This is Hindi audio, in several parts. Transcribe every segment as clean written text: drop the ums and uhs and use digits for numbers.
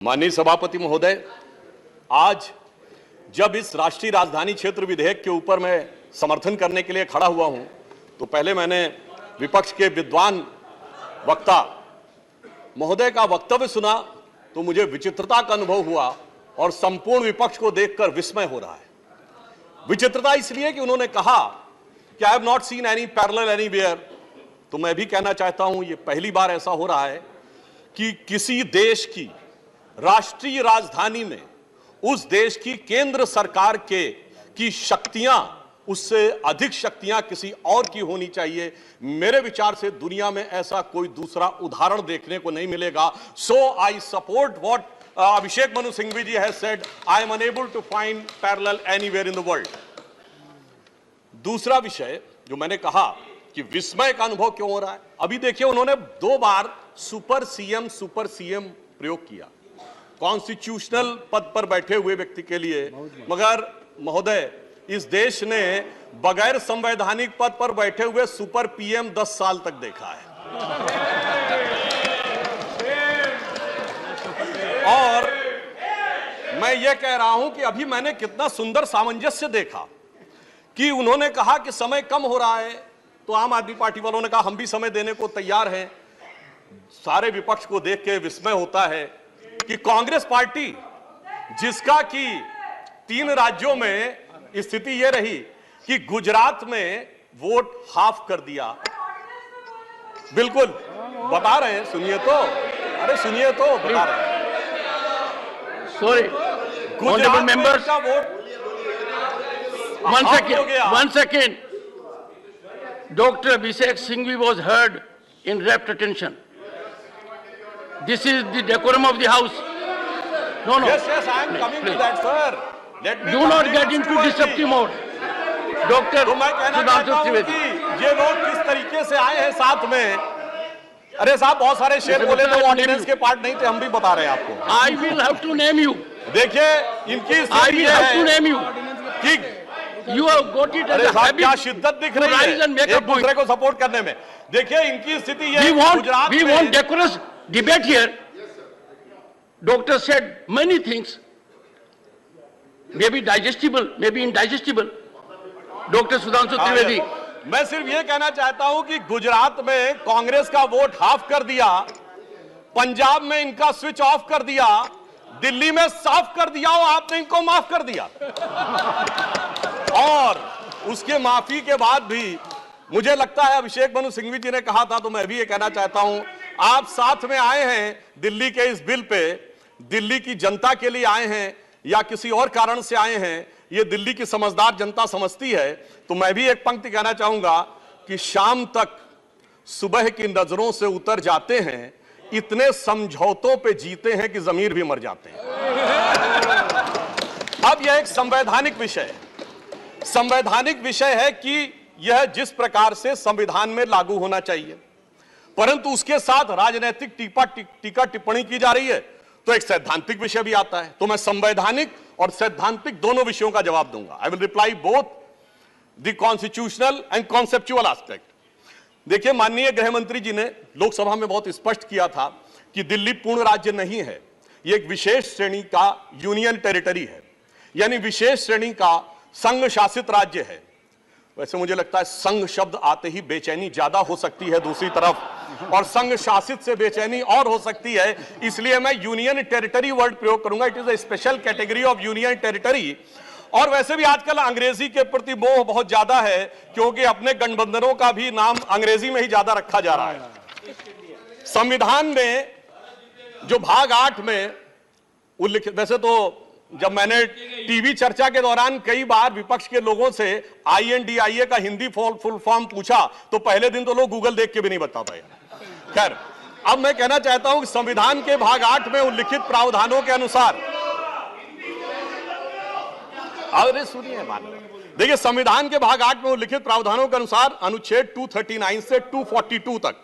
माननीय सभापति महोदय, आज जब इस राष्ट्रीय राजधानी क्षेत्र विधेयक के ऊपर मैं समर्थन करने के लिए खड़ा हुआ हूं, तो पहले मैंने विपक्ष के विद्वान वक्ता महोदय का वक्तव्य सुना तो मुझे विचित्रता का अनुभव हुआ और संपूर्ण विपक्ष को देखकर विस्मय हो रहा है। विचित्रता इसलिए कि उन्होंने कहा कि I have not seen any parallel anywhere. तो मैं भी कहना चाहता हूं, ये पहली बार ऐसा हो रहा है कि किसी देश की राष्ट्रीय राजधानी में उस देश की केंद्र सरकार की शक्तियां उससे अधिक शक्तियां किसी और की होनी चाहिए। मेरे विचार से दुनिया में ऐसा कोई दूसरा उदाहरण देखने को नहीं मिलेगा। So I support what Abhishek Manu Singhvi ji has said, I am unable to find parallel anywhere in the world. दूसरा विषय जो मैंने कहा कि विस्मय का अनुभव क्यों हो रहा है, अभी देखिए उन्होंने 2 बार सुपर सीएम प्रयोग किया कॉन्स्टिट्यूशनल पद पर बैठे हुए व्यक्ति के लिए, मगर महोदय इस देश ने बगैर संवैधानिक पद पर बैठे हुए सुपर पीएम 10 साल तक देखा है। और मैं ये कह रहा हूं कि अभी मैंने कितना सुंदर सामंजस्य देखा कि उन्होंने कहा कि समय कम हो रहा है, तो आम आदमी पार्टी वालों ने कहा हम भी समय देने को तैयार हैं। सारे विपक्ष को देख के विस्मय होता है कि कांग्रेस पार्टी, जिसका कि 3 राज्यों में स्थिति यह रही कि गुजरात में वोट हाफ कर दिया, बिल्कुल बता रहे हैं, सुनिए तो, अरे सुनिए तो, बता रहे हैं। सॉरी गुजरात मेंबर्स का vote one second. Dr. Abhishek Singhvi was heard in rapt attention. This is the decorum of the house. No. Yes, I am coming to that, sir. Let me do not get into disruptive mode. Dr. तो मैं कहना चाहता हूं कि ये लोग किस तरीके से आए हैं साथ में। अरे साहब बहुत सारे शेर बोले तो ऑर्डिनेंस के पार्ट नहीं थे, हम भी बता रहे हैं आपको। I will have to name you. देखिए इनकी I will have to name you. कि You have got it as a habit. क्या शिद्दत दिख रही है एक दूसरे को सपोर्ट करने में। देखिए इनकी स्थिति ये गुजरात में। We want decorous debate here. Doctor said many things, maybe digestible, maybe indigestible. Dr. Sudhanshu Trivedi. मैं सिर्फ ये कहना चाहता हूं कि गुजरात में कांग्रेस का वोट हाफ कर दिया, पंजाब में इनका स्विच ऑफ कर दिया, दिल्ली में साफ कर दिया और आपने इनको माफ कर दिया। और उसके माफी के बाद भी मुझे लगता है अभिषेक मनु सिंघवी जी ने कहा था, तो मैं भी ये कहना चाहता हूं, आप साथ में आए हैं दिल्ली के इस बिल पे, दिल्ली की जनता के लिए आए हैं या किसी और कारण से आए हैं, ये दिल्ली की समझदार जनता समझती है। तो मैं भी एक पंक्ति कहना चाहूंगा कि शाम तक सुबह की नजरों से उतर जाते हैं, इतने समझौतों पे जीते हैं कि जमीर भी मर जाते हैं। अब यह एक संवैधानिक विषय है। संवैधानिक विषय है कि यह जिस प्रकार से संविधान में लागू होना चाहिए, परंतु उसके साथ राजनीतिक टीका टिप्पणी की जा रही है, तो एक सैद्धांतिक विषय भी आता है। तो मैं संवैधानिक और सैद्धांतिक दोनों विषयों का जवाब दूंगा। I will reply both the constitutional and conceptual aspect. देखिए माननीय गृह मंत्री जी ने लोकसभा में बहुत स्पष्ट किया था कि दिल्ली पूर्ण राज्य नहीं है, यह एक विशेष श्रेणी का यूनियन टेरिटरी है, यानी विशेष श्रेणी का संघ शासित राज्य है। वैसे मुझे लगता है संघ शब्द आते ही बेचैनी ज्यादा हो सकती है दूसरी तरफ, और संघ शासित से बेचैनी और हो सकती है, इसलिए मैं यूनियन टेरिटरी वर्ड प्रयोग करूंगा। It is a special category of union territory. और वैसे भी आजकल अंग्रेजी के प्रति मोह बहुत ज्यादा है, क्योंकि अपने गठबंधनों का भी नाम अंग्रेजी में ही ज्यादा रखा जा रहा है। संविधान में जो भाग 8 में उल्लिखित, वैसे तो जब मैंने टीवी चर्चा के दौरान कई बार विपक्ष के लोगों से INDIA का हिंदी फुल फॉर्म पूछा, तो पहले दिन तो लोग गूगल देख के भी नहीं बता पाए। खैर, अब मैं कहना चाहता हूं कि संविधान के भाग 8 में उल्लिखित प्रावधानों के अनुसार, अरे सुनिए देखिए, संविधान के भाग 8 में उल्लिखित प्रावधानों के अनुसार अनुच्छेद 239 से 242 तक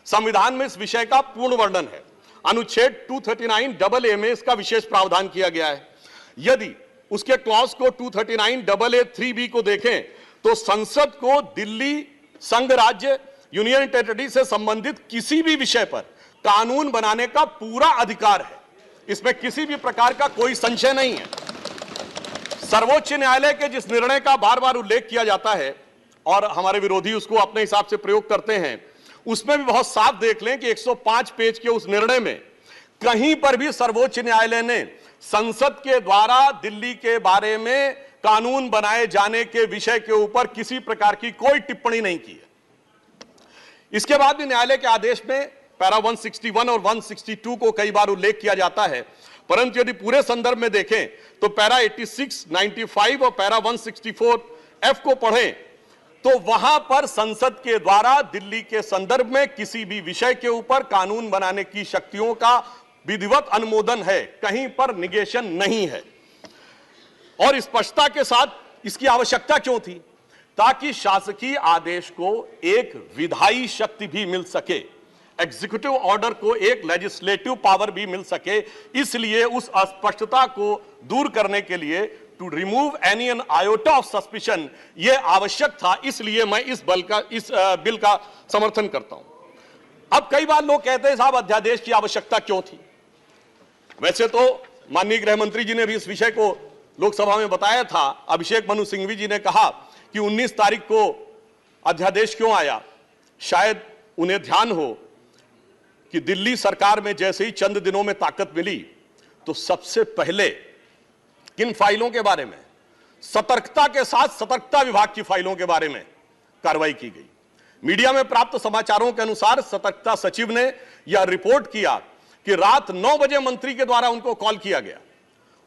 संविधान में इस विषय का पूर्ण वर्णन है। अनुच्छेद 239AA में इसका विशेष प्रावधान किया गया है। यदि उसके क्लॉज को 239AA3B को देखें तो संसद को दिल्ली संघ राज्य यूनियन टेरिटरी से संबंधित किसी भी विषय पर कानून बनाने का पूरा अधिकार है। इसमें किसी भी प्रकार का कोई संशय नहीं है। सर्वोच्च न्यायालय के जिस निर्णय का बार बार उल्लेख किया जाता है और हमारे विरोधी उसको अपने हिसाब से प्रयोग करते हैं, उसमें भी बहुत साफ देख लें कि 105 पेज के उस निर्णय में कहीं पर भी सर्वोच्च न्यायालय ने संसद के द्वारा दिल्ली के बारे में कानून बनाए जाने के विषय के ऊपर किसी प्रकार की कोई टिप्पणी नहीं की है। इसके बाद भी न्यायालय के आदेश में पैरा 161 और 162 को कई बार उल्लेख किया जाता है, परंतु यदि पूरे संदर्भ में देखें तो पैरा 86, 95 और पैरा 164F को पढ़ें तो वहां पर संसद के द्वारा दिल्ली के संदर्भ में किसी भी विषय के ऊपर कानून बनाने की शक्तियों का विधिवत अनुमोदन है, कहीं पर निगेशन नहीं है। और स्पष्टता के साथ इसकी आवश्यकता क्यों थी? ताकि शासकीय आदेश को एक विधायी शक्ति भी मिल सके, एग्जीक्यूटिव ऑर्डर को एक लेजिस्लेटिव पावर भी मिल सके। इसलिए उस अस्पष्टता को दूर करने के लिए to remove any an iota of suspicion यह आवश्यक था। इसलिए मैं इस बिल का समर्थन करता हूं। अब कई बार लोग कहते हैं साहब अध्यादेश की आवश्यकता क्यों थी? वैसे तो माननीय गृह मंत्री जी ने भी इस विषय को लोकसभा में बताया था। अभिषेक मनु सिंघवी जी ने कहा कि 19 तारीख को अध्यादेश क्यों आया। शायद उन्हें ध्यान हो कि दिल्ली सरकार में जैसे ही चंद दिनों में ताकत मिली तो सबसे पहले किन फाइलों के बारे में, सतर्कता के साथ सतर्कता विभाग की फाइलों के बारे में कार्रवाई की गई। मीडिया में प्राप्त समाचारों के अनुसार सतर्कता सचिव ने यह रिपोर्ट किया कि रात 9 बजे मंत्री के द्वारा उनको कॉल किया गया,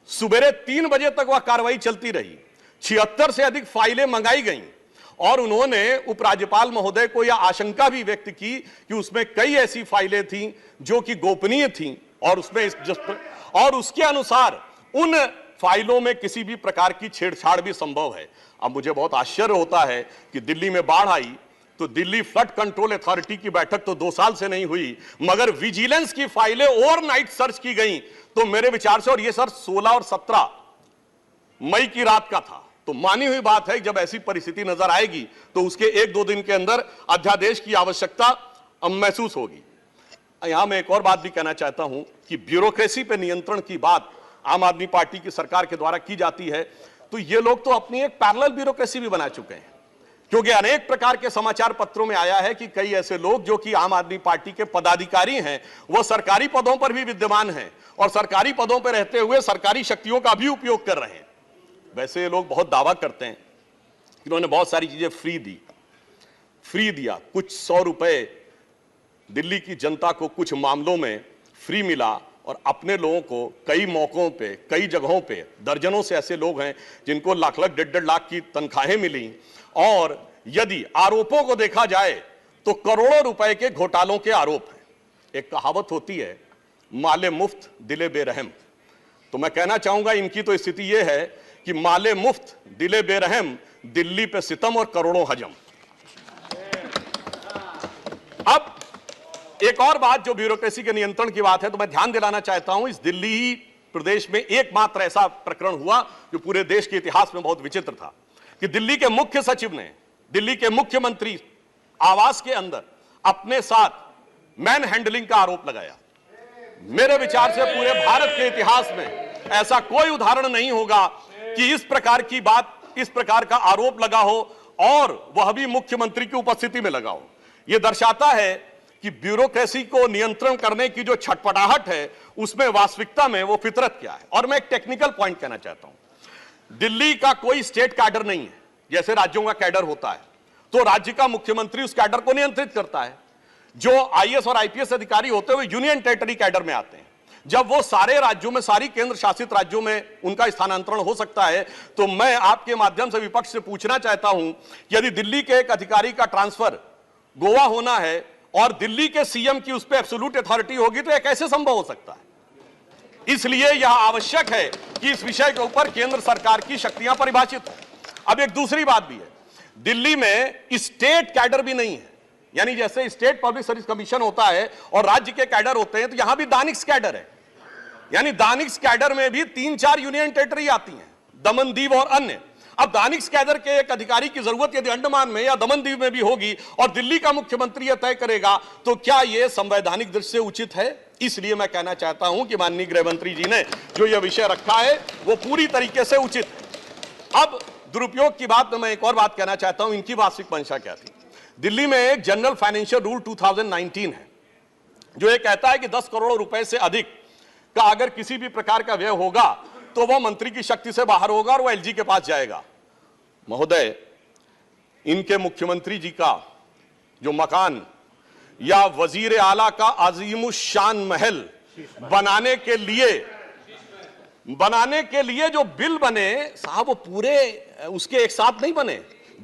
सुबह 3 बजे तक वह कार्रवाई चलती रही, 76 से अधिक फाइलें मंगाई गईं और उन्होंने उपराज्यपाल महोदय को यह आशंका भी व्यक्त की कि उसमें कई ऐसी फाइलें थीं जो कि गोपनीय थीं और उसके अनुसार उन फाइलों में किसी भी प्रकार की छेड़छाड़ भी संभव है। अब मुझे बहुत आश्चर्य होता है कि दिल्ली में बाढ़ आई तो दिल्ली फ्लड कंट्रोल अथॉरिटी की बैठक तो 2 साल से नहीं हुई, मगर विजिलेंस की फाइलें ओवरनाइट सर्च की गई। तो मेरे विचार से, और ये सर 16 और 17 मई की रात का था, तो मानी हुई बात है जब ऐसी परिस्थिति नजर आएगी तो उसके 1-2 दिन के अंदर अध्यादेश की आवश्यकता महसूस होगी। यहां मैं एक और बात भी कहना चाहता हूं कि ब्यूरोक्रेसी पर नियंत्रण की बात आम आदमी पार्टी की सरकार के द्वारा की जाती है, तो ये लोग तो अपनी एक पैरेलल ब्यूरोक्रेसी भी बना चुके हैं, क्योंकि अनेक प्रकार के समाचार पत्रों में आया है कि कई ऐसे लोग जो कि आम आदमी पार्टी के पदाधिकारी हैं वो सरकारी पदों पर भी विद्यमान हैं और सरकारी पदों पर रहते हुए सरकारी शक्तियों का भी उपयोग कर रहे हैं। वैसे ये लोग बहुत दावा करते हैं कि इन्होंने बहुत सारी चीजें फ्री दिया, कुछ 100 रुपए दिल्ली की जनता को कुछ मामलों में फ्री मिला और अपने लोगों को कई मौकों पे, कई जगहों पे दर्जनों से ऐसे लोग हैं जिनको लाख लाख 1.5 लाख की तनख्वाहें मिली। और यदि आरोपों को देखा जाए तो करोड़ों रुपए के घोटालों के आरोप हैं। एक कहावत होती है, माले मुफ्त दिले बेरहम। तो मैं कहना चाहूंगा इनकी तो स्थिति यह है कि माले मुफ्त दिले बेरहम, दिल्ली पे सितम और करोड़ों हजम। अब एक और बात जो ब्यूरोक्रेसी के नियंत्रण की बात है, तो मैं ध्यान दिलाना चाहता हूं, इस दिल्ली प्रदेश में एकमात्र ऐसा प्रकरण हुआ जो पूरे देश के इतिहास में बहुत विचित्र था कि दिल्ली के मुख्य सचिव ने दिल्ली के मुख्यमंत्री आवास के अंदर अपने साथ मैन हैंडलिंग का आरोप लगाया। मेरे विचार से पूरे भारत के इतिहास में ऐसा कोई उदाहरण नहीं होगा कि इस प्रकार की बात, इस प्रकार का आरोप लगा हो और वह भी मुख्यमंत्री की उपस्थिति में लगा हो। यह दर्शाता है कि ब्यूरोक्रेसी को नियंत्रण करने की जो छटपटाहट है उसमें वास्तविकता में वो फितरत क्या है। और मैं एक टेक्निकल पॉइंट कहना चाहता हूं, दिल्ली का कोई स्टेट कैडर नहीं है, जैसे राज्यों का कैडर होता है तो राज्य का मुख्यमंत्री उस कैडर को नियंत्रित करता है। जो आईएएस और आईपीएस अधिकारी होते हुए यूनियन टेरिटरी कैडर में आते हैं, जब वो सारे राज्यों में, सारी केंद्र शासित राज्यों में उनका स्थानांतरण हो सकता है, तो मैं आपके माध्यम से विपक्ष से पूछना चाहता हूं कि यदि दिल्ली के एक अधिकारी का ट्रांसफर गोवा होना है और दिल्ली के सीएम की उस पर एब्सोल्यूट अथॉरिटी होगी तो यह कैसे संभव हो सकता है? इसलिए यह आवश्यक है कि इस विषय के ऊपर केंद्र सरकार की शक्तियां परिभाषित हो। अब एक दूसरी बात भी है, दिल्ली में स्टेट कैडर भी नहीं है, यानी जैसे स्टेट पब्लिक सर्विस कमीशन होता है और राज्य के कैडर होते हैं, तो यहां भी दानिक्स कैडर है। यानी दानिक्स कैडर में भी 3-4 यूनियन टेरिटरी आती हैं, दमन दीव और अन्य। अब दानिक्स कैडर के एक अधिकारी की जरूरत यदि अंडमान में या दमन दीव में भी होगी और दिल्ली का मुख्यमंत्री यह तय करेगा, तो क्या यह संवैधानिक दृष्टि से उचित है? इसलिए मैं कहना चाहता हूं कि माननीय गृह मंत्री जी ने जो यह विषय रखा है वो पूरी तरीके से उचित है। अब दुरुपयोग की बात में मैं एक और बात कहना चाहता हूं, इनकी वास्तविक मंशा क्या थी। दिल्ली में एक जनरल फाइनेंशियल रूल 2019 है जो ये कहता है कि 10 करोड़ रुपए से अधिक का अगर किसी भी प्रकार का व्यय होगा तो वह मंत्री की शक्ति से बाहर होगा और वह एलजी के पास जाएगा। महोदय, इनके मुख्यमंत्री जी का जो मकान या वजीर आला का अजीमुशान महल बनाने के लिए जो बिल बने साहब, वो पूरे उसके एक साथ नहीं बने।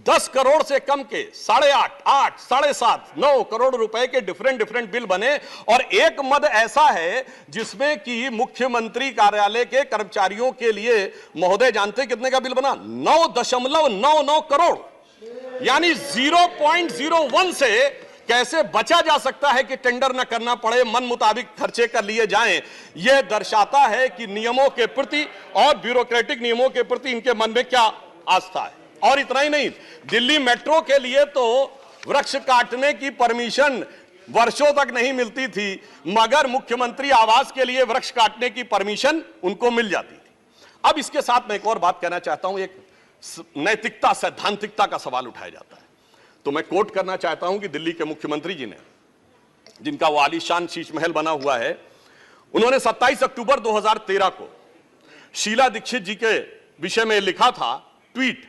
10 करोड़ से कम के 8.5, 8, 7.5, 9 करोड़ रुपए के डिफरेंट बिल बने और एक मद ऐसा है जिसमें कि मुख्यमंत्री कार्यालय के कर्मचारियों के लिए महोदय जानते कितने का बिल बना? 9.99 करोड़, यानी 0.01 से कैसे बचा जा सकता है कि टेंडर न करना पड़े, मन मुताबिक खर्चे कर लिए जाएं। यह दर्शाता है कि नियमों के प्रति और ब्यूरोक्रेटिक नियमों के प्रति इनके मन में क्या आस्था है। और इतना ही नहीं, दिल्ली मेट्रो के लिए तो वृक्ष काटने की परमिशन वर्षों तक नहीं मिलती थी, मगर मुख्यमंत्री आवास के लिए वृक्ष काटने की परमिशन उनको मिल जाती थी। अब इसके साथ मैं एक और बात कहना चाहता हूं, एक नैतिकता सैद्धांतिकता का सवाल उठाया जाता है। तो मैं कोट करना चाहता हूं कि दिल्ली के मुख्यमंत्री जी ने, जिनका वो आलीशान शीश महल बना हुआ है, उन्होंने 27 अक्टूबर 2013 को शीला दीक्षित जी के विषय में लिखा था ट्वीट,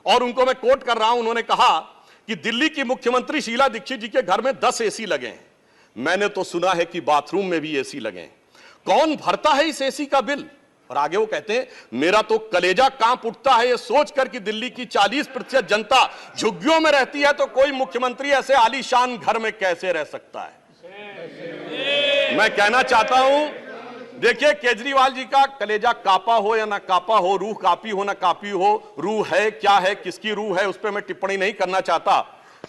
और उनको मैं कोट कर रहा हूं। उन्होंने कहा कि दिल्ली की मुख्यमंत्री शीला दीक्षित जी के घर में 10 एसी लगे हैं। मैंने तो सुना है कि बाथरूम में भी एसी लगे हैं। कौन भरता है इस एसी का बिल? और आगे वो कहते हैं, मेरा तो कलेजा कांप उठता है ये सोचकर कि दिल्ली की 40% जनता झुग्गियों में रहती है, तो कोई मुख्यमंत्री ऐसे आलीशान घर में कैसे रह सकता है। मैं कहना चाहता हूं, देखिए, केजरीवाल जी का कलेजा कापा हो या ना कापा हो, रूह कापी हो ना कापी हो, रूह है क्या है, किसकी रूह है, उस पर मैं टिप्पणी नहीं करना चाहता,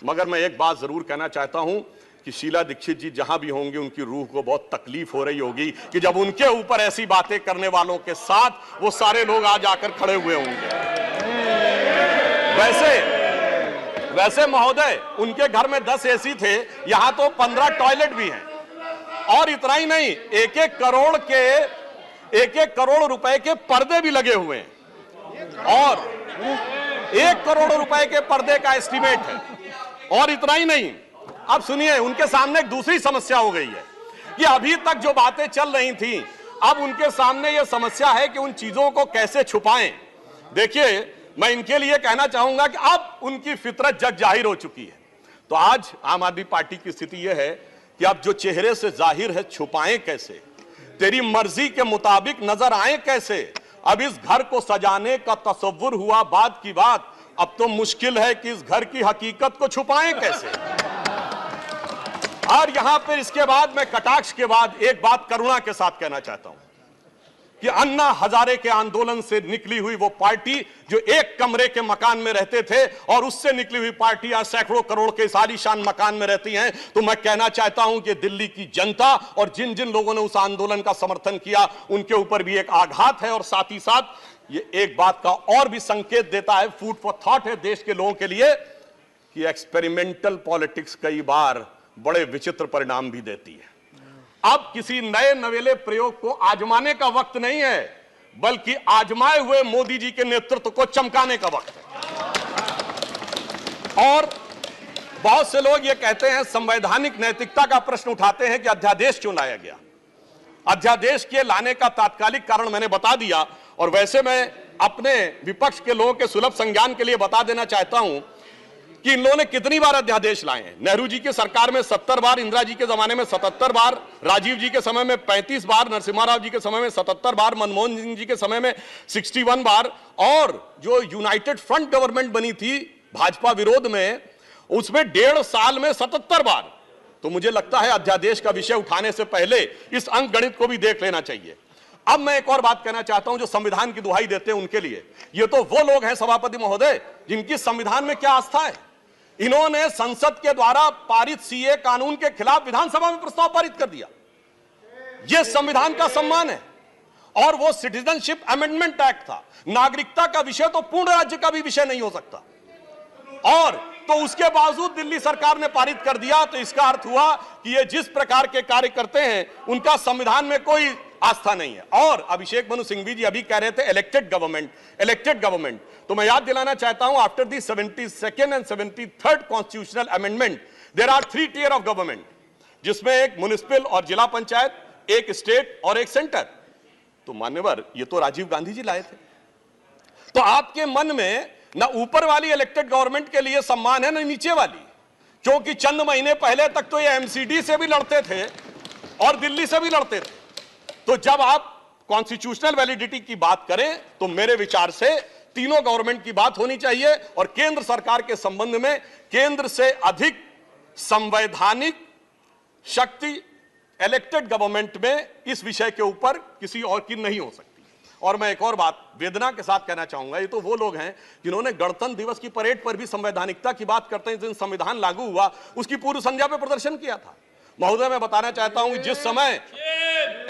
मगर मैं एक बात जरूर कहना चाहता हूं कि शीला दीक्षित जी जहां भी होंगे उनकी रूह को बहुत तकलीफ हो रही होगी कि जब उनके ऊपर ऐसी बातें करने वालों के साथ वो सारे लोग आज आकर खड़े हुए होंगे। वैसे महोदय, उनके घर में 10 एसी थे, यहां तो 15 टॉयलेट भी हैं। और इतना ही नहीं, 1-1 करोड़ रुपए के पर्दे भी लगे हुए हैं, और 1 करोड़ रुपए के पर्दे का एस्टीमेट है। और इतना ही नहीं, अब सुनिए, उनके सामने एक दूसरी समस्या हो गई है कि अभी तक जो बातें चल रही थी, अब उनके सामने यह समस्या है कि उन चीजों को कैसे छुपाएं। देखिए, मैं इनके लिए कहना चाहूंगा कि अब उनकी फितरत जग जाहिर हो चुकी है। तो आज आम आदमी पार्टी की स्थिति यह है कि अब जो चेहरे से जाहिर है छुपाएं कैसे, तेरी मर्जी के मुताबिक नजर आए कैसे। अब इस घर को सजाने का तसव्वुर हुआ बात की बात, अब तो मुश्किल है कि इस घर की हकीकत को छुपाएं कैसे। और यहां पर इसके बाद मैं कटाक्ष के बाद एक बात करुणा के साथ कहना चाहता हूं कि अन्ना हजारे के आंदोलन से निकली हुई वो पार्टी जो एक कमरे के मकान में रहते थे, और उससे निकली हुई पार्टी आज सैकड़ों करोड़ के आलीशान मकान में रहती हैं। तो मैं कहना चाहता हूं कि दिल्ली की जनता और जिन जिन लोगों ने उस आंदोलन का समर्थन किया, उनके ऊपर भी एक आघात है। और साथ ही साथ ये एक बात का और भी संकेत देता है, फूड फॉर थॉट है देश के लोगों के लिए, कि एक्सपेरिमेंटल पॉलिटिक्स कई बार बड़े विचित्र परिणाम भी देती है। अब किसी नए नवेले प्रयोग को आजमाने का वक्त नहीं है, बल्कि आजमाए हुए मोदी जी के नेतृत्व को चमकाने का वक्त है। और बहुत से लोग ये कहते हैं, संवैधानिक नैतिकता का प्रश्न उठाते हैं कि अध्यादेश क्यों लाया गया। अध्यादेश के लाने का तात्कालिक कारण मैंने बता दिया, और वैसे मैं अपने विपक्ष के लोगों के सुलभ संज्ञान के लिए बता देना चाहता हूं कि इन लोगों ने कितनी बार अध्यादेश लाए हैं। नेहरू जी की सरकार में 70 बार, इंदिरा जी के जमाने में 77 बार, राजीव जी के समय में 35 बार, नरसिम्हा राव जी के समय में 77 बार, मनमोहन सिंह जी के समय में 61 बार, और जो यूनाइटेड फ्रंट गवर्नमेंट बनी थी भाजपा विरोध में, उसमें 1.5 साल में 77 बार। तो मुझे लगता है अध्यादेश का विषय उठाने से पहले इस अंक गणित को भी देख लेना चाहिए। अब मैं एक और बात कहना चाहता हूं, जो संविधान की दुहाई देते हैं उनके लिए, ये तो वो लोग हैं सभापति महोदय जिनकी संविधान में क्या आस्था है। इन्होंने संसद के द्वारा पारित सीए कानून के खिलाफ विधानसभा में प्रस्ताव पारित कर दिया। यह संविधान का सम्मान है। और वो सिटीजनशिप अमेंडमेंट एक्ट था। नागरिकता का विषय तो पूर्ण राज्य का भी विषय नहीं हो सकता। और तो उसके बावजूद दिल्ली सरकार ने पारित कर दिया। तो इसका अर्थ हुआ कि ये जिस प्रकार के कार्य करते हैं उनका संविधान में कोई आस्था नहीं है। और अभिषेक मनु सिंघवी जी अभी कह रहे थे इलेक्टेड गवर्नमेंट, तो मैं याद दिलाना चाहता हूं after the 72nd and 73rd constitutional amendment there are 3 tier of government, जिसमें एक म्युनिसिपल और जिला पंचायत, एक स्टेट और एक सेंटर। तो मान्यवर ये तो राजीव गांधी जी लाए थे। तो आपके मन में ना ऊपर वाली इलेक्टेड गवर्नमेंट के लिए सम्मान है ना नीचे वाली, क्योंकि चंद महीने पहले तक तो ये एमसीडी से भी लड़ते थे और दिल्ली से भी लड़ते थे। तो जब आप कॉन्स्टिट्यूशनल वैलिडिटी की बात करें तो मेरे विचार से तीनों गवर्नमेंट की बात होनी चाहिए और केंद्र सरकार के संबंध में केंद्र से अधिक संवैधानिक शक्ति इलेक्टेड गवर्नमेंट में इस विषय के ऊपर किसी और की नहीं हो सकती। और मैं एक और बात वेदना के साथ कहना चाहूंगा, ये तो वो लोग हैं जिन्होंने गणतंत्र दिवस की परेड पर भी संवैधानिकता की बात करते हैं, जिस दिन संविधान लागू हुआ उसकी पूर्व संध्या पर प्रदर्शन किया था। महोदय मैं बताना चाहता हूं कि जिस समय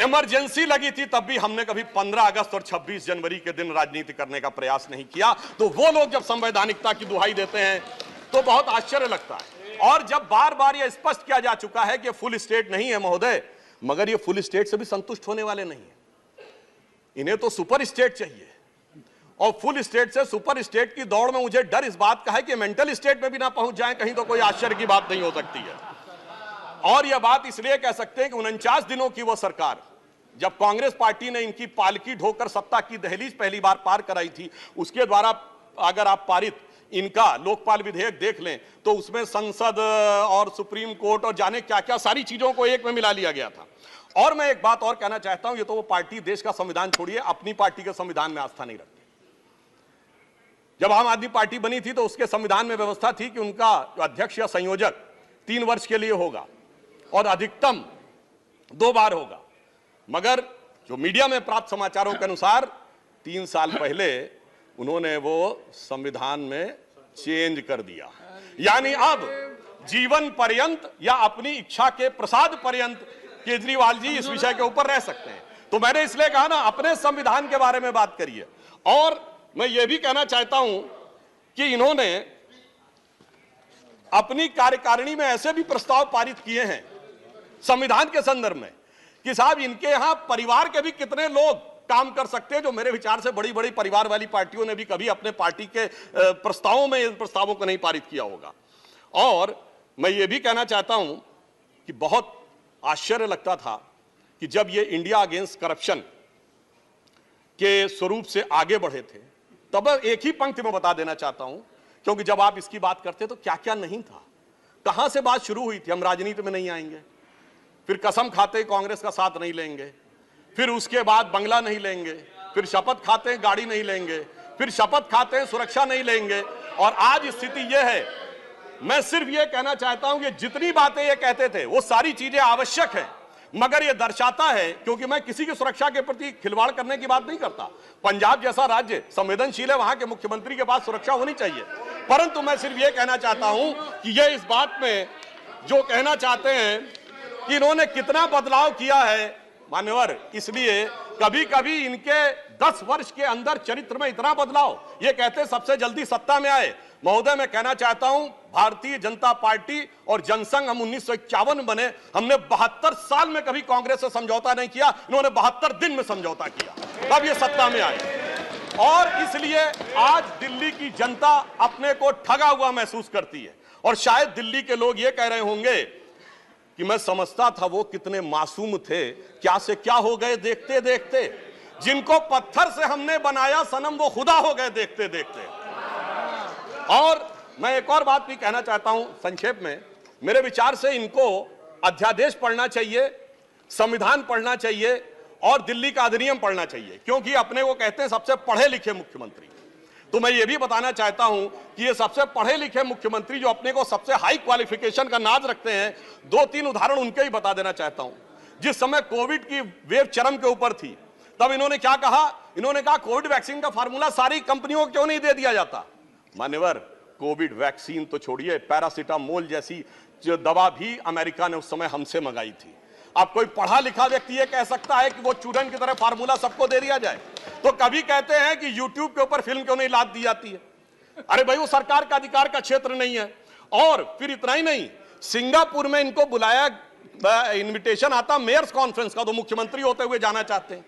इमरजेंसी लगी थी तब भी हमने कभी 15 अगस्त और 26 जनवरी के दिन राजनीति करने का प्रयास नहीं किया। तो वो लोग जब संवैधानिकता की दुहाई देते हैं तो बहुत आश्चर्य लगता है। और जब बार बार यह स्पष्ट किया जा चुका है कि फुल स्टेट नहीं है महोदय, मगर ये फुल स्टेट से भी संतुष्ट होने वाले नहीं है, इन्हें तो सुपर स्टेट चाहिए। और फुल स्टेट से सुपर स्टेट की दौड़ में मुझे डर इस बात का है कि मेंटल स्टेट में भी ना पहुंच जाए कहीं, तो कोई आश्चर्य की बात नहीं हो सकती है। और यह बात इसलिए कह सकते हैं कि 49 दिनों की वह सरकार, जब कांग्रेस पार्टी ने इनकी पालकी ढोकर सत्ता की दहलीज पहली बार पार कराई थी, उसके द्वारा अगर आप पारित इनका लोकपाल विधेयक देख लें तो उसमें संसद और सुप्रीम कोर्ट और जाने क्या क्या सारी चीजों को एक में मिला लिया गया था। और मैं एक बात और कहना चाहता हूं, ये तो वो पार्टी देश का संविधान छोड़िए अपनी पार्टी के संविधान में आस्था नहीं रखती। जब आम आदमी पार्टी बनी थी तो उसके संविधान में व्यवस्था थी कि उनका अध्यक्ष या संयोजक 3 वर्ष के लिए होगा और अधिकतम 2 बार होगा। मगर जो मीडिया में प्राप्त समाचारों के अनुसार 3 साल पहले उन्होंने वो संविधान में चेंज कर दिया, यानी अब जीवन पर्यंत या अपनी इच्छा के प्रसाद पर्यंत केजरीवाल जी इस विषय के ऊपर रह सकते हैं। तो मैंने इसलिए कहा ना, अपने संविधान के बारे में बात करिए। और मैं ये भी कहना चाहता हूं कि इन्होंने अपनी कार्यकारिणी में ऐसे भी प्रस्ताव पारित किए हैं संविधान के संदर्भ में कि साहब इनके यहां परिवार के भी कितने लोग काम कर सकते हैं, जो मेरे विचार से बड़ी बड़ी परिवार वाली पार्टियों ने भी कभी अपने पार्टी के प्रस्तावों में इन प्रस्तावों को नहीं पारित किया होगा। और मैं ये भी कहना चाहता हूं कि बहुत आश्चर्य लगता था कि जब ये इंडिया अगेंस्ट करप्शन के स्वरूप से आगे बढ़े थे, तब एक ही पंक्ति में बता देना चाहता हूं, क्योंकि जब आप इसकी बात करते तो क्या क्या नहीं था, कहां से बात शुरू हुई थी। हम राजनीति में नहीं आएंगे, फिर कसम खाते कांग्रेस का साथ नहीं लेंगे, फिर उसके बाद बंगला नहीं लेंगे, फिर शपथ खाते गाड़ी नहीं लेंगे, फिर शपथ खाते सुरक्षा नहीं लेंगे। और आज स्थिति यह है, मैं सिर्फ यह कहना चाहता हूं कि जितनी बातें ये कहते थे वो सारी चीजें आवश्यक है, मगर यह दर्शाता है, क्योंकि मैं किसी की सुरक्षा के प्रति खिलवाड़ करने की बात नहीं करता। पंजाब जैसा राज्य संवेदनशील है, वहां के मुख्यमंत्री के पास सुरक्षा होनी चाहिए। परंतु मैं सिर्फ यह कहना चाहता हूं कि यह इस बात में जो कहना चाहते हैं कि इन्होंने कितना बदलाव किया है मान्यवर, इसलिए कभी कभी इनके 10 वर्ष के अंदर चरित्र में इतना बदलाव, ये कहते सबसे जल्दी सत्ता में आए। महोदय मैं कहना चाहता हूं, भारतीय जनता पार्टी और जनसंघ हम 1951 में बने, हमने 72 साल में कभी कांग्रेस से समझौता नहीं किया, इन्होंने 72 दिन में समझौता किया, तब ये सत्ता में आए। और इसलिए आज दिल्ली की जनता अपने को ठगा हुआ महसूस करती है। और शायद दिल्ली के लोग ये कह रहे होंगे कि मैं समझता था वो कितने मासूम थे, क्या से क्या हो गए देखते देखते, जिनको पत्थर से हमने बनाया सनम वो खुदा हो गए देखते देखते। और मैं एक और बात भी कहना चाहता हूं संक्षेप में, मेरे विचार से इनको अध्यादेश पढ़ना चाहिए, संविधान पढ़ना चाहिए और दिल्ली का अधिनियम पढ़ना चाहिए, क्योंकि अपने को कहते हैं सबसे पढ़े लिखे मुख्यमंत्री। तो मैं ये भी बताना चाहता हूं कि ये सबसे पढ़े लिखे मुख्यमंत्री जो अपने को सबसे हाई क्वालिफिकेशन का नाज रखते हैं, 2-3 उदाहरण उनके ही बता देना चाहता हूं। जिस समय कोविड की वेव चरम के ऊपर थी, तब इन्होंने क्या कहा, इन्होंने कहा कोविड वैक्सीन का फार्मूला सारी कंपनियों को क्यों नहीं दे दिया जाता। मान्यवर, कोविड वैक्सीन तो छोड़िए, पैरासीटामोल जैसी जो दवा भी अमेरिका ने उस समय हमसे मंगाई थी। अब कोई पढ़ा लिखा व्यक्ति ये कह सकता है कि वो चूरन की तरह फार्मूला सबको दे दिया जाए। तो कभी कहते हैं कि YouTube के ऊपर फिल्म क्यों नहीं लाद दी जाती है। अरे भाई, वो सरकार का अधिकार का क्षेत्र नहीं है। और फिर इतना ही नहीं, सिंगापुर में इनको बुलाया, इनविटेशन आता मेयर्स कॉन्फ्रेंस का, तो मुख्यमंत्री होते हुए जाना चाहते हैं।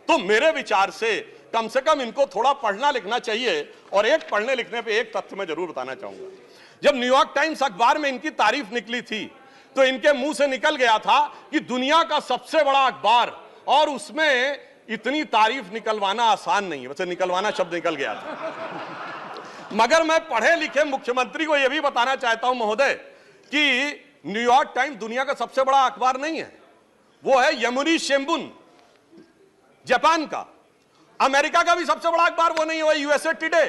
तो मेरे विचार से कम इनको थोड़ा पढ़ना लिखना चाहिए। और एक पढ़ने लिखने पे एक तथ्य मैं जरूर बताना चाहूंगा। जब न्यूयॉर्क टाइम्स अखबार में इनकी तारीफ निकली थी तो इनके मुंह से निकल गया था कि दुनिया का सबसे बड़ा अखबार, और उसमें इतनी तारीफ निकलवाना आसान नहीं है। वैसे निकलवाना शब्द निकल गया था, मगर मैं पढ़े लिखे मुख्यमंत्री को यह भी बताना चाहता हूं महोदय कि न्यूयॉर्क टाइम्स दुनिया का सबसे बड़ा अखबार नहीं है, वो है यमुनी शिंबुन जापान का। अमेरिका का भी सबसे बड़ा अखबार वो नहीं है, वो यूएसए टुडे।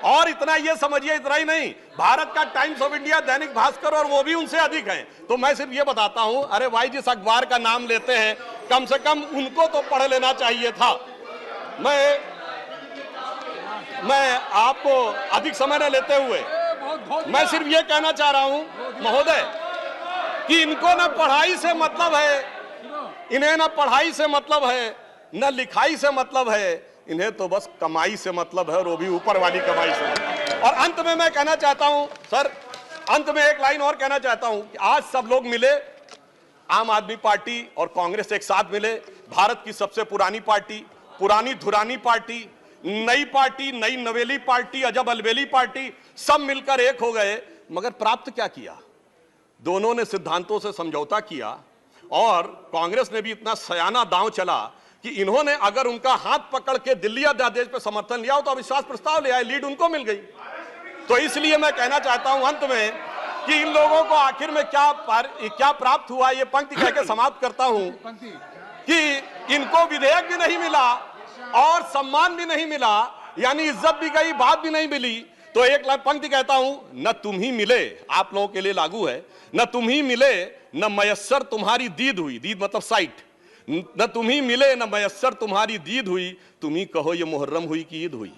और इतना ये समझिए, इतना ही नहीं, भारत का times of India, Dainik Bhaskar, और वो भी उनसे अधिक है। तो मैं सिर्फ ये बताता हूं, अरे भाई जिस अखबार का नाम लेते हैं कम से कम उनको तो पढ़ लेना चाहिए था। मैं आपको अधिक समय न लेते हुए मैं सिर्फ ये कहना चाह रहा हूं महोदय कि इनको ना पढ़ाई से मतलब है, इन्हें ना पढ़ाई से मतलब है, न लिखाई से मतलब है, इन्हें तो बस कमाई से मतलब है, और वो भी ऊपर वाली कमाई से। और अंत में मैं कहना चाहता हूं सर, अंत में एक लाइन और कहना चाहता हूं कि आज सब लोग मिले, आम आदमी पार्टी और कांग्रेस एक साथ मिले, भारत की सबसे पुरानी पार्टी, पुरानी धुरानी पार्टी, नई पार्टी, नई नवेली पार्टी, अजब अलबेली पार्टी, सब मिलकर एक हो गए। मगर प्राप्त क्या किया? दोनों ने सिद्धांतों से समझौता किया, और कांग्रेस ने भी इतना सयाना दांव चला कि इन्होंने अगर उनका हाथ पकड़ के दिल्ली अध्यादेश पर समर्थन लिया हो तो अविश्वास प्रस्ताव ले आए, लीड उनको मिल गई। तो इसलिए मैं कहना चाहता हूं अंत में कि इन लोगों को आखिर में क्या प्राप्त हुआ, ये पंक्ति कह के समाप्त करता हूं कि इनको विधेयक भी नहीं मिला और सम्मान भी नहीं मिला, यानी इज्जत भी गई, बात भी नहीं मिली। तो एक पंक्ति कहता हूं, न तुम ही मिले, आप लोगों के लिए लागू है, न तुम ही मिले न मयस्सर तुम्हारी दीद हुई, दीद मतलब साइट, न तुम ही मिले न मयस्सर तुम्हारी दीद हुई, तुम ही कहो ये मुहर्रम हुई कि ईद हुई।